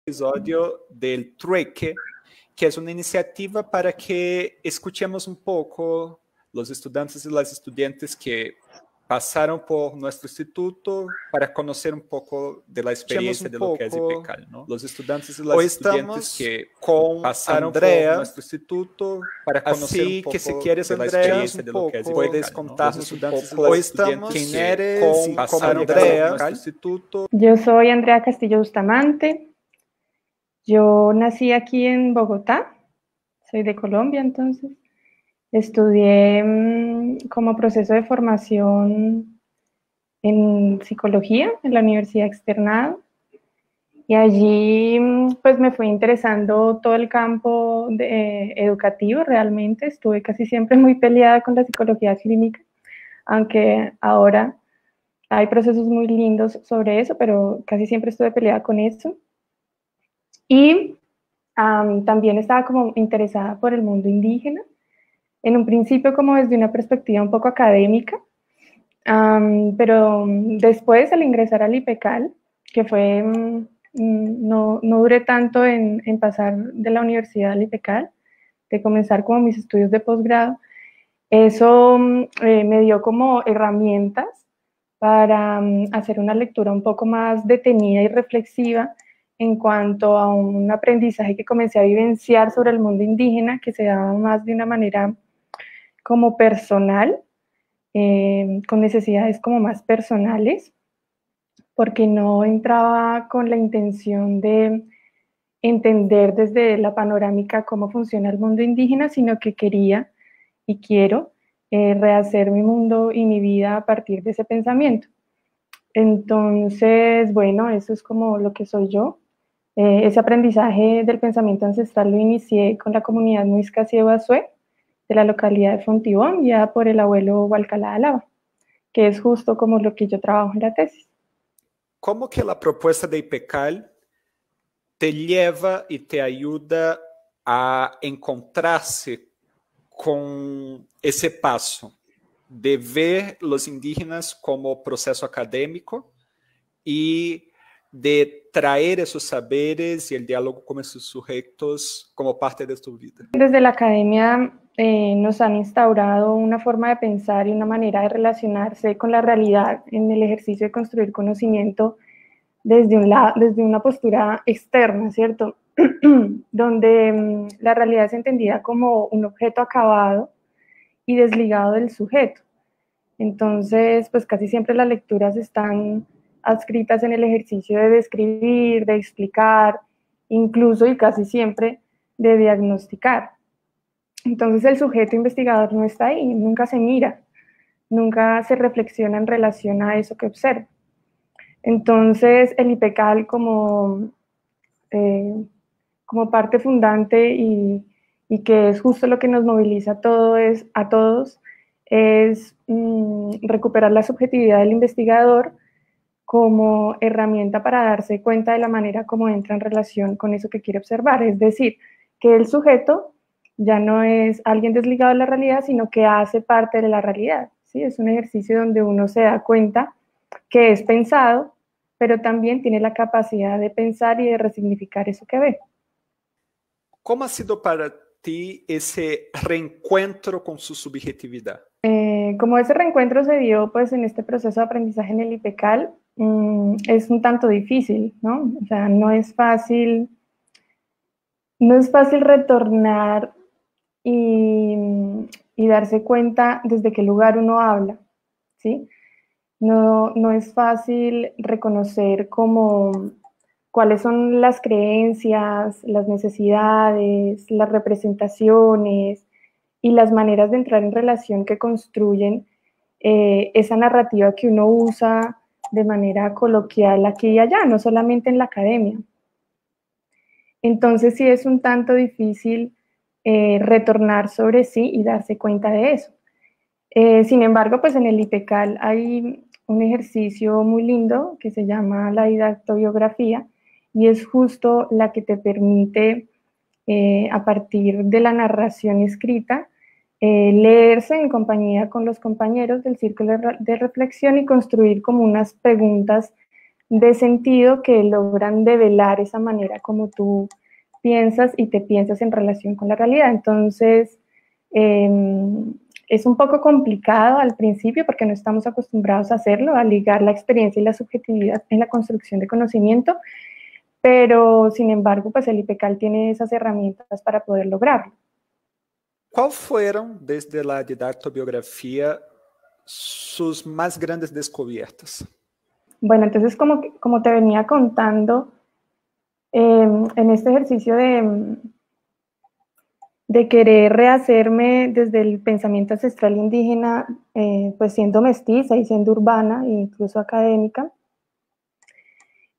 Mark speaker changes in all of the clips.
Speaker 1: episodio del Trueque, que es una iniciativa para que escuchemos un poco los estudiantes y las estudiantes que pasaron por nuestro instituto para conocer un poco de la experiencia de lo que es IPECAL, ¿no? Los estudiantes y las estudiantes que pasaron por nuestro instituto para conocer un poco que si quieres, de la experiencia de lo que es IPECAL, puedes contarnos un poco
Speaker 2: hoy estamos
Speaker 1: quién eres y cómo
Speaker 2: Andrea.
Speaker 1: nuestro instituto.
Speaker 3: Yo soy Andrea Castillo Bustamante. Yo nací aquí en Bogotá, soy de Colombia, entonces estudié como proceso de formación en psicología en la Universidad Externado, y allí pues me fue interesando todo el campo educativo. Realmente estuve casi siempre muy peleada con la psicología clínica, aunque ahora hay procesos muy lindos sobre eso, pero casi siempre estuve peleada con eso. Y también estaba como interesada por el mundo indígena, en un principio como desde una perspectiva un poco académica, pero después al ingresar al IPECAL, que fue, no duré tanto en pasar de la universidad al IPECAL, de comenzar como mis estudios de posgrado, eso me dio como herramientas para hacer una lectura un poco más detenida y reflexiva en cuanto a un aprendizaje que comencé a vivenciar sobre el mundo indígena, que se daba más de una manera como personal, con necesidades como más personales, porque no entraba con la intención de entender desde la panorámica cómo funciona el mundo indígena, sino que quería y quiero rehacer mi mundo y mi vida a partir de ese pensamiento. Entonces, bueno, eso es como lo que soy yo. Ese aprendizaje del pensamiento ancestral lo inicié con la comunidad Muisca Cieuazue de la localidad de Fontibón, guiada por el abuelo Hualcalá Alaba, que es justo como lo que yo trabajo en la tesis.
Speaker 1: ¿Cómo que la propuesta de IPECAL te lleva y te ayuda a encontrarse con ese paso de ver los indígenas como proceso académico y de traer esos saberes y el diálogo con esos sujetos como parte de tu vida?
Speaker 3: Desde la academia nos han instaurado una forma de pensar y una manera de relacionarse con la realidad en el ejercicio de construir conocimiento desde una postura externa, ¿cierto? Donde la realidad es entendida como un objeto acabado y desligado del sujeto. Entonces, pues casi siempre las lecturas están adscritas en el ejercicio de describir, de explicar, incluso y casi siempre de diagnosticar. Entonces el sujeto investigador no está ahí, nunca se mira, nunca se reflexiona en relación a eso que observa. Entonces el IPECAL como parte fundante y que es justo lo que nos moviliza a todos, es recuperar la subjetividad del investigador como herramienta para darse cuenta de la manera como entra en relación con eso que quiere observar. Es decir, que el sujeto ya no es alguien desligado de la realidad, sino que hace parte de la realidad, ¿sí? Es un ejercicio donde uno se da cuenta que es pensado, pero también tiene la capacidad de pensar y de resignificar eso que ve.
Speaker 1: ¿Cómo ha sido para ti ese reencuentro con su subjetividad?
Speaker 3: Como ese reencuentro se dio pues en este proceso de aprendizaje en el IPECAL, es un tanto difícil, ¿no? O sea, no es fácil retornar y darse cuenta desde qué lugar uno habla, ¿sí? No es fácil reconocer cuáles son las creencias, las necesidades, las representaciones y las maneras de entrar en relación que construyen esa narrativa que uno usa de manera coloquial aquí y allá, no solamente en la academia. Entonces sí es un tanto difícil retornar sobre sí y darse cuenta de eso. Sin embargo, pues en el IPECAL hay un ejercicio muy lindo que se llama la didactobiografía, y es justo la que te permite, a partir de la narración escrita, leerse en compañía con los compañeros del círculo de reflexión y construir como unas preguntas de sentido que logran develar esa manera como tú piensas y te piensas en relación con la realidad. Entonces, es un poco complicado al principio porque no estamos acostumbrados a hacerlo, a ligar la experiencia y la subjetividad en la construcción de conocimiento, pero sin embargo, pues el IPECAL tiene esas herramientas para poder lograrlo.
Speaker 1: ¿Cuáles fueron, desde la didactobiografía, sus más grandes descubiertas?
Speaker 3: Bueno, entonces como te venía contando, en este ejercicio de querer rehacerme desde el pensamiento ancestral indígena, pues siendo mestiza y siendo urbana e incluso académica,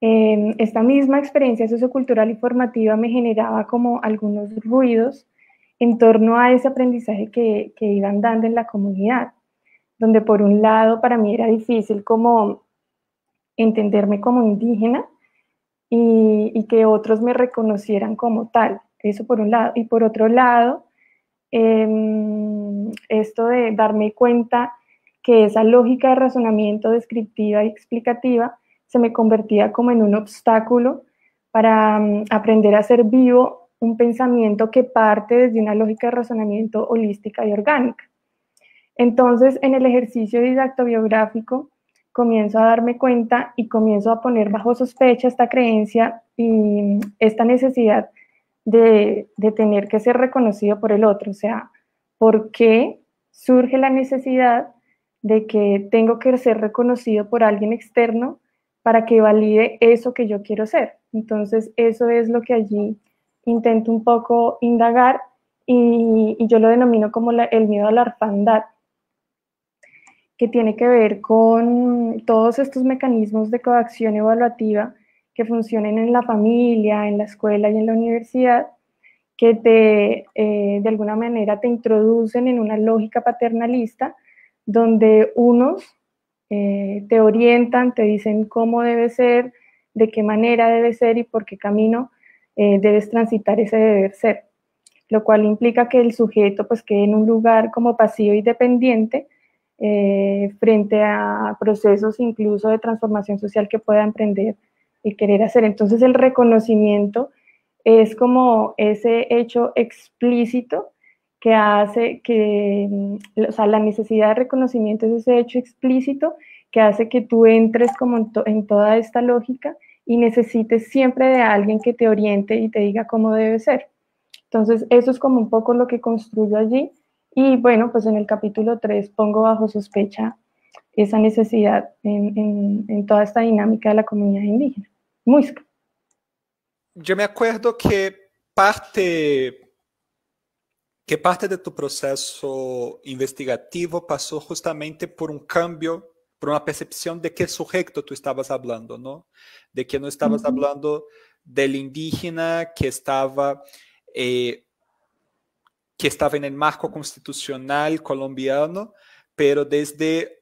Speaker 3: esta misma experiencia sociocultural y formativa me generaba como algunos ruidos en torno a ese aprendizaje que iban dando en la comunidad, donde por un lado para mí era difícil como entenderme como indígena y que otros me reconocieran como tal, eso por un lado, y por otro lado, esto de darme cuenta que esa lógica de razonamiento descriptiva y explicativa se me convertía como en un obstáculo para aprender a hacer vivo un pensamiento que parte desde una lógica de razonamiento holística y orgánica. Entonces, en el ejercicio didactobiográfico, comienzo a darme cuenta y comienzo a poner bajo sospecha esta creencia y esta necesidad de tener que ser reconocido por el otro. O sea, ¿por qué surge la necesidad de que tengo que ser reconocido por alguien externo para que valide eso que yo quiero ser? Entonces, eso es lo que allí intento un poco indagar y yo lo denomino como el miedo a la orfandad, que tiene que ver con todos estos mecanismos de coacción evaluativa que funcionen en la familia, en la escuela y en la universidad, que de alguna manera te introducen en una lógica paternalista donde unos te orientan, te dicen cómo debe ser, de qué manera debe ser y por qué camino debes transitar ese deber ser, lo cual implica que el sujeto pues quede en un lugar como pasivo y dependiente frente a procesos incluso de transformación social que pueda emprender y querer hacer. Entonces el reconocimiento es como ese hecho explícito que hace que, o sea, la necesidad de reconocimiento es ese hecho explícito que hace que tú entres como en toda esta lógica y necesites siempre de alguien que te oriente y te diga cómo debe ser. Entonces, eso es como un poco lo que construyo allí. Y bueno, pues en el capítulo 3 pongo bajo sospecha esa necesidad en toda esta dinámica de la comunidad indígena, muisca.
Speaker 1: Yo me acuerdo que parte de tu proceso investigativo pasó justamente por un cambio, por una percepción de qué sujeto tú estabas hablando, ¿no? De que no estabas hablando del indígena que estaba en el marco constitucional colombiano, pero desde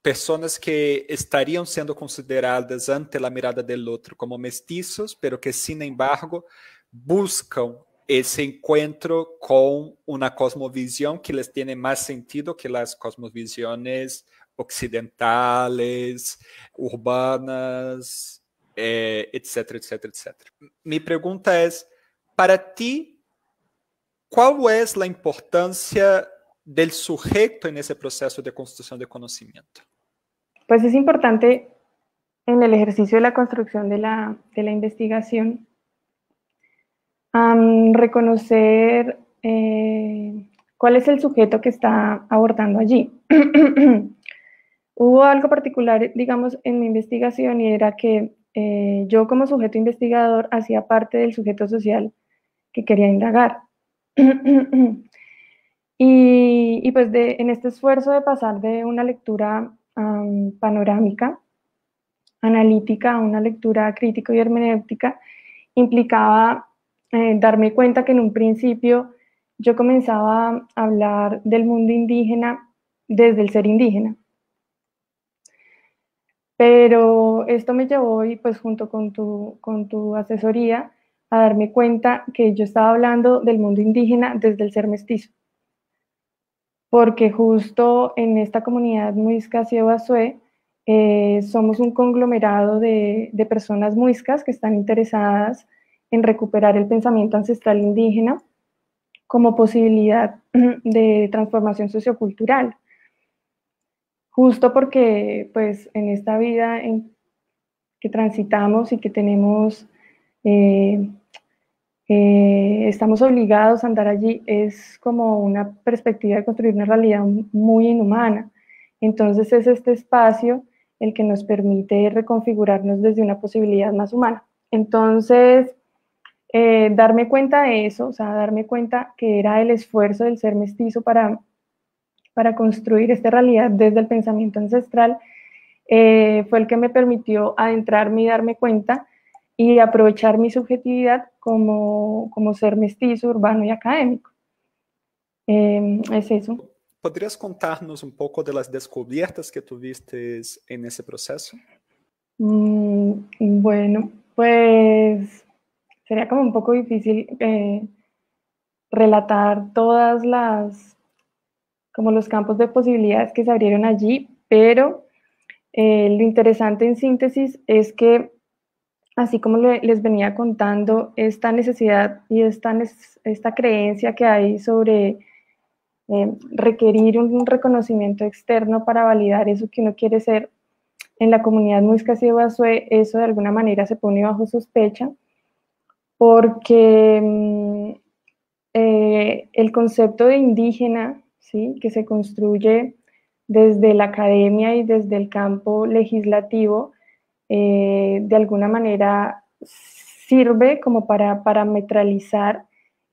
Speaker 1: personas que estarían siendo consideradas ante la mirada del otro como mestizos, pero que, sin embargo, buscan ese encuentro con una cosmovisión que les tiene más sentido que las cosmovisiones occidentales, urbanas, etcétera, etcétera, etcétera. Mi pregunta es, para ti, ¿cuál es la importancia del sujeto en ese proceso de construcción de conocimiento?
Speaker 3: Pues es importante en el ejercicio de la construcción de la investigación reconocer cuál es el sujeto que está abordando allí. Hubo algo particular, digamos, en mi investigación y era que yo como sujeto investigador hacía parte del sujeto social que quería indagar. Y pues en este esfuerzo de pasar de una lectura panorámica, analítica, a una lectura crítico y hermenéutica, implicaba darme cuenta que en un principio yo comenzaba a hablar del mundo indígena desde el ser indígena. Pero esto me llevó, y pues junto con tu asesoría, a darme cuenta que yo estaba hablando del mundo indígena desde el ser mestizo. Porque justo en esta comunidad muisca Ciego Azué, Somos un conglomerado de personas muiscas que están interesadas en recuperar el pensamiento ancestral indígena como posibilidad de transformación sociocultural. Justo porque pues, en esta vida que transitamos y que tenemos, estamos obligados a andar allí, es como una perspectiva de construir una realidad muy inhumana. Entonces es este espacio el que nos permite reconfigurarnos desde una posibilidad más humana. Entonces, darme cuenta de eso, o sea, darme cuenta que era el esfuerzo del ser mestizo para construir esta realidad desde el pensamiento ancestral, fue el que me permitió adentrarme y darme cuenta y aprovechar mi subjetividad como ser mestizo, urbano y académico. Es eso.
Speaker 1: ¿Podrías contarnos un poco de las descubiertas que tuviste en ese proceso?
Speaker 3: Bueno, pues sería como un poco difícil relatar todas como los campos de posibilidades que se abrieron allí, pero lo interesante en síntesis es que, así como les venía contando, esta necesidad y esta creencia que hay sobre requerir un reconocimiento externo para validar eso que uno quiere ser, en la comunidad muisca Cibazué, eso de alguna manera se pone bajo sospecha, porque el concepto de indígena, ¿sí?, que se construye desde la academia y desde el campo legislativo, de alguna manera sirve como para parametralizar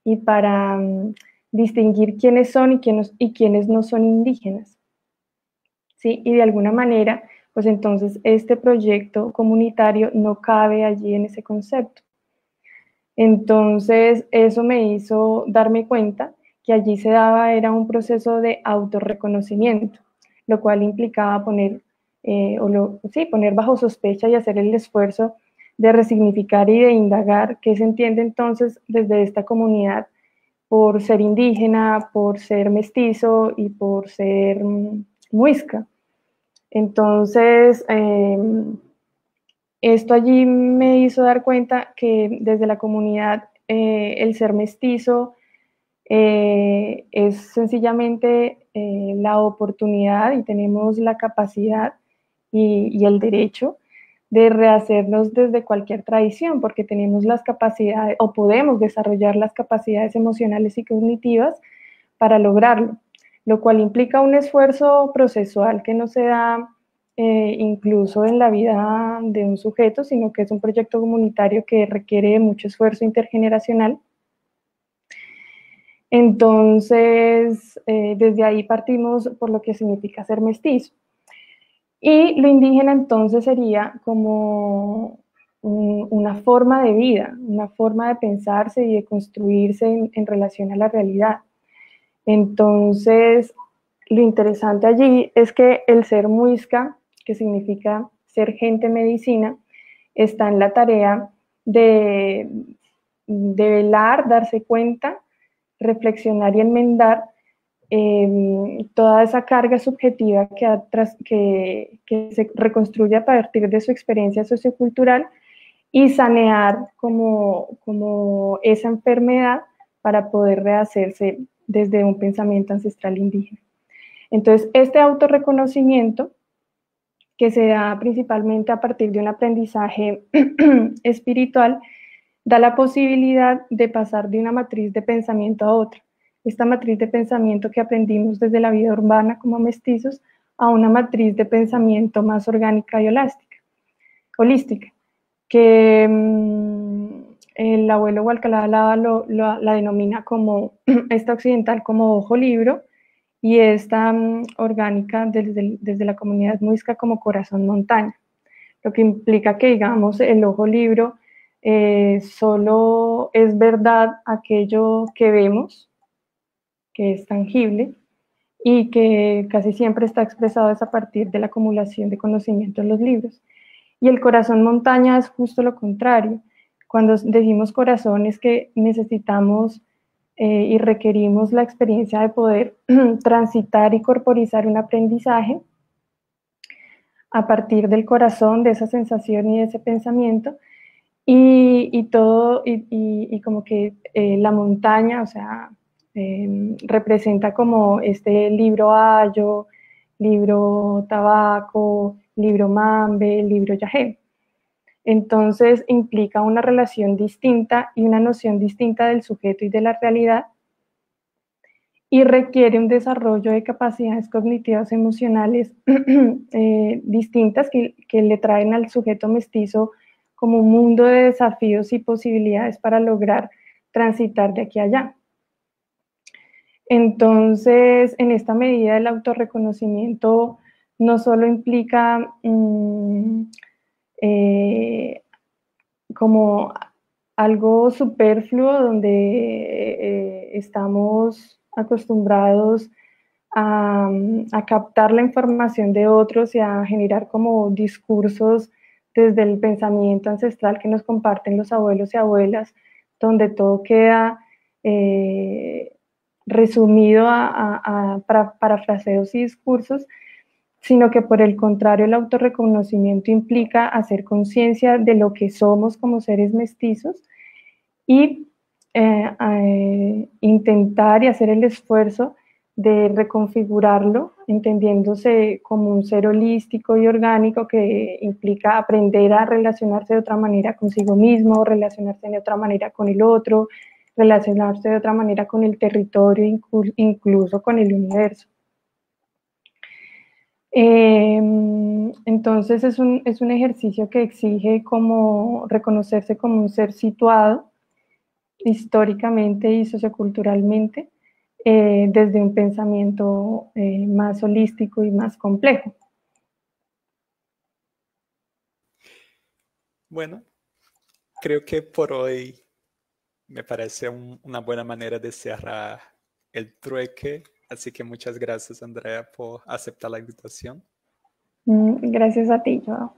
Speaker 3: y para distinguir quiénes son y quiénes no son indígenas, ¿sí? Y de alguna manera, pues entonces este proyecto comunitario no cabe allí en ese concepto. Entonces eso me hizo darme cuenta que allí se daba era un proceso de autorreconocimiento, lo cual implicaba poner bajo sospecha y hacer el esfuerzo de resignificar y de indagar qué se entiende entonces desde esta comunidad por ser indígena, por ser mestizo y por ser muisca. Entonces, esto allí me hizo dar cuenta que desde la comunidad el ser mestizo es sencillamente la oportunidad y tenemos la capacidad y el derecho de rehacernos desde cualquier tradición, porque tenemos las capacidades o podemos desarrollar las capacidades emocionales y cognitivas para lograrlo, lo cual implica un esfuerzo procesual que no se da incluso en la vida de un sujeto, sino que es un proyecto comunitario que requiere mucho esfuerzo intergeneracional. Entonces, desde ahí partimos por lo que significa ser mestizo. Y lo indígena entonces sería como una forma de vida, una forma de pensarse y de construirse en relación a la realidad. Entonces, lo interesante allí es que el ser muisca, que significa ser gente medicina, está en la tarea de velar, darse cuenta, reflexionar y enmendar toda esa carga subjetiva que se reconstruye a partir de su experiencia sociocultural y sanear como esa enfermedad para poder rehacerse desde un pensamiento ancestral indígena. Entonces, este autorreconocimiento, que se da principalmente a partir de un aprendizaje espiritual, da la posibilidad de pasar de una matriz de pensamiento a otra. Esta matriz de pensamiento que aprendimos desde la vida urbana como mestizos a una matriz de pensamiento más orgánica y holística, que el abuelo Hualcalá la denomina como esta occidental como ojo libro y esta orgánica desde la comunidad muisca como corazón montaña, lo que implica que, digamos, el ojo libro solo es verdad aquello que vemos, que es tangible, y que casi siempre está expresado a partir de la acumulación de conocimiento en los libros. Y el corazón montaña es justo lo contrario. Cuando decimos corazón es que necesitamos y requerimos la experiencia de poder transitar y corporizar un aprendizaje a partir del corazón, de esa sensación y de ese pensamiento, y todo, y como que la montaña, o sea, representa como este libro Ayo, libro Tabaco, libro Mambe, libro Yahé. Entonces implica una relación distinta y una noción distinta del sujeto y de la realidad, y requiere un desarrollo de capacidades cognitivas emocionales distintas que le traen al sujeto mestizo como un mundo de desafíos y posibilidades para lograr transitar de aquí a allá. Entonces, en esta medida, el autorreconocimiento no solo implica como algo superfluo donde estamos acostumbrados a captar la información de otros y a generar como discursos desde el pensamiento ancestral que nos comparten los abuelos y abuelas, donde todo queda resumido a parafraseos y discursos, sino que por el contrario el autorreconocimiento implica hacer conciencia de lo que somos como seres mestizos y intentar y hacer el esfuerzo de reconfigurarlo, entendiéndose como un ser holístico y orgánico que implica aprender a relacionarse de otra manera consigo mismo, relacionarse de otra manera con el otro, relacionarse de otra manera con el territorio, incluso con el universo. Entonces es un ejercicio que exige como reconocerse como un ser situado históricamente y socioculturalmente desde un pensamiento más holístico y más complejo.
Speaker 1: Bueno, creo que por hoy me parece una buena manera de cerrar el trueque. Así que muchas gracias, Andrea, por aceptar la invitación.
Speaker 3: Gracias a ti, Joao.